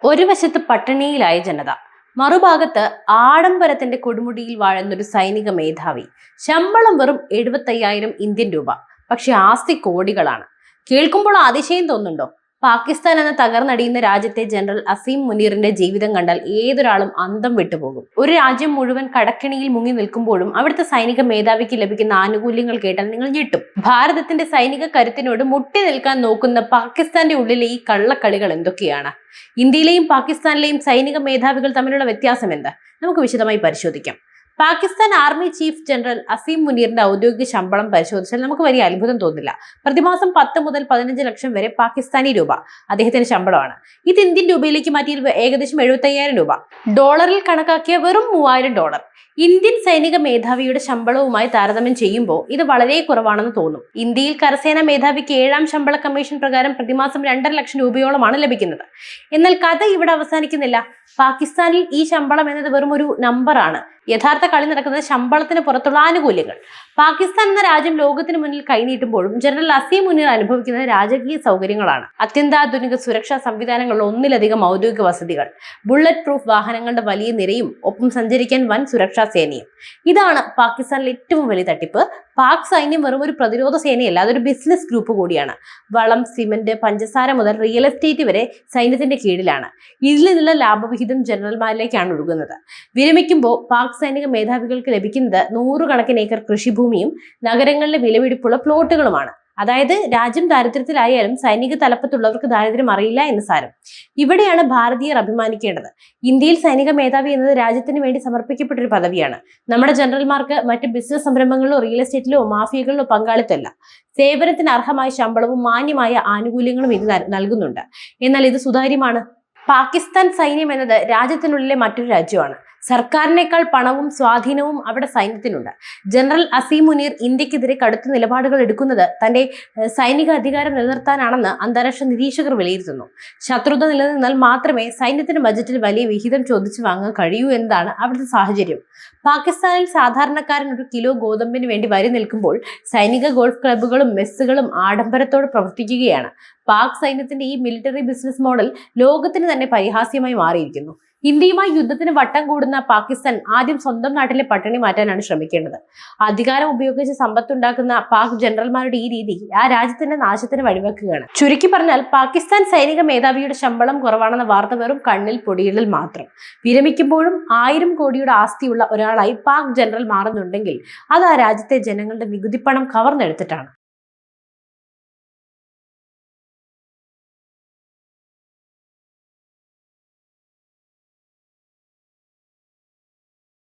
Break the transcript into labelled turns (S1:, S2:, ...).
S1: ഒരു വശത്ത് പട്ടിണിയിലായ ജനത, മറുഭാഗത്ത് ആഡംബരത്തിന്റെ കൊടുമുടിയിൽ വാഴുന്നൊരു സൈനിക മേധാവി. ശമ്പളം വെറും 75,000 ഇന്ത്യൻ രൂപ, പക്ഷെ ആസ്തി കോടികളാണ്. കേൾക്കുമ്പോൾ അതിശയം തോന്നുന്നുണ്ടോ? പാകിസ്ഥാൻ എന്ന തകർന്നടിയുന്ന രാജ്യത്തെ ജനറൽ അസീം മുനീറിന്റെ ജീവിതം കണ്ടാൽ ഏതൊരാളും അന്തം വിട്ടുപോകും. ഒരു രാജ്യം മുഴുവൻ കടക്കെണിയിൽ മുങ്ങി നിൽക്കുമ്പോഴും അവിടുത്തെ സൈനിക മേധാവിക്ക് ലഭിക്കുന്ന ആനുകൂല്യങ്ങൾ കേട്ടാൽ നിങ്ങൾ ഞെട്ടും. ഭാരതത്തിന്റെ സൈനിക കരുത്തിനോട് മുട്ടി നിൽക്കാൻ നോക്കുന്ന പാകിസ്ഥാന്റെ ഉള്ളിലെ ഈ കള്ളക്കളികൾ എന്തൊക്കെയാണ്? ഇന്ത്യയിലെയും പാകിസ്ഥാനിലെയും സൈനിക മേധാവികൾ തമ്മിലുള്ള വ്യത്യാസം എന്താ? നമുക്ക് വിശദമായി പരിശോധിക്കാം. Pakistan army chief general Asim മുനീറിന്റെ ഔദ്യോഗിക ശമ്പളം പരിശോധിച്ചാൽ നമുക്ക് വലിയ അത്ഭുതം തോന്നില്ല. പ്രതിമാസം 10 മുതൽ 15 ലക്ഷം വരെ പാകിസ്ഥാനി രൂപ അദ്ദേഹത്തിന്റെ ശമ്പളമാണ്. ഇത് ഇന്ത്യൻ രൂപയിലേക്ക് മാറ്റിയാൽ ഏകദേശം 75,000 രൂപ. ഡോളറിൽ കണക്കാക്കിയ വെറും $3,000. ഇന്ത്യൻ സൈനിക മേധാവിയുടെ ശമ്പളവുമായി താരതമ്യം ചെയ്യുമ്പോൾ ഇത് വളരെ കുറവാണെന്ന് തോന്നും. ഇന്ത്യയിൽ കരസേനാ മേധാവിക്ക് 7ാം ശമ്പള കമ്മീഷൻ പ്രകാരം പ്രതിമാസം 2.5 ലക്ഷം രൂപയോളമാണ് ലഭിക്കുന്നത്. എന്നാൽ കഥ ഇവിടെ അവസാനിക്കുന്നില്ല. പാകിസ്ഥാനിൽ ഈ ശമ്പളം എന്നത് വെറും ഒരു നമ്പറാണ്. യഥാർത്ഥ കളി നടക്കുന്നത് ശമ്പളത്തിന് പുറത്തുള്ള ആനുകൂല്യങ്ങൾ. പാകിസ്ഥാൻ എന്ന രാജ്യം ലോകത്തിന് മുന്നിൽ കൈനീട്ടുമ്പോഴും ജനറൽ അസീം മുനീർ അനുഭവിക്കുന്നത് രാജകീയ സൗകര്യങ്ങളാണ്. അത്യന്താധുനിക സുരക്ഷാ സംവിധാനങ്ങളുള്ള ഒന്നിലധികം ഔദ്യോഗിക വസതികൾ, ബുള്ളറ്റ് പ്രൂഫ് വാഹനങ്ങളുടെ വലിയ നിരയും, ഒപ്പം സഞ്ചരിക്കാൻ വൻ സുരക്ഷാ സേനയും. ഇതാണ് പാകിസ്ഥാനിലെ ഏറ്റവും വലിയ തട്ടിപ്പ്. പാക് സൈന്യം വെറും ഒരു പ്രതിരോധ സേനയല്ല, അതൊരു ബിസിനസ് ഗ്രൂപ്പ് കൂടിയാണ്. വളം, സിമന്റ്, പഞ്ചസാര മുതൽ റിയൽ എസ്റ്റേറ്റ് വരെ സൈന്യത്തിന്റെ കീഴിലാണ്. ഇതിൽ നിന്നുള്ള ലാഭവിഹിതം ജനറൽമാരിലേക്കാണ് ഒഴുകുന്നത്. വിരമിക്കുമ്പോൾ പാക് സൈനിക മേധാവികൾക്ക് ലഭിക്കുന്നത് 100 കണക്കിന് ഏക്കർ കൃഷിഭൂമിയും നഗരങ്ങളിലെ വിലപിടിപ്പുള്ള പ്ലോട്ടുകളുമാണ്. അതായത് രാജ്യം ദാരിദ്ര്യത്തിലായാലും സൈനിക തലപ്പത്തുള്ളവർക്ക് ദാരിദ്ര്യം അറിയില്ല എന്ന് സാരം. ഇവിടെയാണ് ഭാരതീയർ അഭിമാനിക്കേണ്ടത്. ഇന്ത്യയിൽ സൈനിക മേധാവി എന്നത് രാജ്യത്തിന് വേണ്ടി സമർപ്പിക്കപ്പെട്ടൊരു പദവിയാണ്. നമ്മുടെ ജനറൽമാർക്ക് മറ്റ് ബിസിനസ് സംരംഭങ്ങളിലോ റിയൽ എസ്റ്റേറ്റിലോ മാഫിയകളിലോ പങ്കാളിത്തമല്ല. സേവനത്തിന് അർഹമായ ശമ്പളവും മാന്യമായ ആനുകൂല്യങ്ങളും ഇത് നൽകുന്നുണ്ട്. എന്നാൽ ഇത് സുതാര്യമാണ്. പാകിസ്ഥാൻ സൈന്യം എന്നത് രാജ്യത്തിനുള്ളിലെ മറ്റൊരു രാജ്യമാണ്. സർക്കാരിനേക്കാൾ പണവും സ്വാധീനവും അവിടെ സൈന്യത്തിനുണ്ട്. ജനറൽ അസീം മുനീർ ഇന്ത്യക്കെതിരെ കടുത്ത നിലപാടുകൾ എടുക്കുന്നത് തന്റെ സൈനിക അധികാരം നിലനിർത്താനാണെന്ന് അന്താരാഷ്ട്ര നിരീക്ഷകർ വിലയിരുത്തുന്നു. ശത്രുത നിലനിന്നാൽ മാത്രമേ സൈന്യത്തിന് ബജറ്റിൽ വലിയ വിഹിതം ചോദിച്ചു വാങ്ങാൻ കഴിയൂ എന്നതാണ് അവിടുത്തെ സാഹചര്യം. പാകിസ്ഥാനിൽ സാധാരണക്കാരൻ ഒരു കിലോ ഗോതമ്പിന് വേണ്ടി വരി നിൽക്കുമ്പോൾ സൈനിക ഗോൾഫ് ക്ലബ്ബുകളും മെസ്സുകളും ആഡംബരത്തോടെ പ്രവർത്തിക്കുകയാണ്. പാക് സൈന്യത്തിന്റെ ഈ മിലിറ്ററി ബിസിനസ് മോഡൽ ലോകത്തിന് തന്നെ പരിഹാസ്യമായി മാറിയിരിക്കുന്നു. ഇന്ത്യയുമായി യുദ്ധത്തിന് വട്ടം കൂടുന്ന പാകിസ്ഥാൻ ആദ്യം സ്വന്തം നാട്ടിലെ പട്ടിണി മാറ്റാനാണ് ശ്രമിക്കേണ്ടത്. അധികാരം ഉപയോഗിച്ച് സമ്പത്തുണ്ടാക്കുന്ന പാക് ജനറൽമാരുടെ ഈ രീതി ആ രാജ്യത്തിന്റെ നാശത്തിന് വഴിവെക്കുകയാണ്. ചുരുക്കി പറഞ്ഞാൽ പാകിസ്ഥാൻ സൈനിക മേധാവിയുടെ ശമ്പളം കുറവാണെന്ന വാർത്ത വെറും കണ്ണിൽ പൊടിയിടൽ മാത്രം. വിരമിക്കുമ്പോഴും 1000 കോടിയുടെ ആസ്തിയുള്ള ഒരാളായി പാക് ജനറൽ മാറുന്നുണ്ടെങ്കിൽ അത് ആ രാജ്യത്തെ ജനങ്ങളുടെ നികുതിപ്പണം കവർന്നെടുത്തിട്ടാണ്.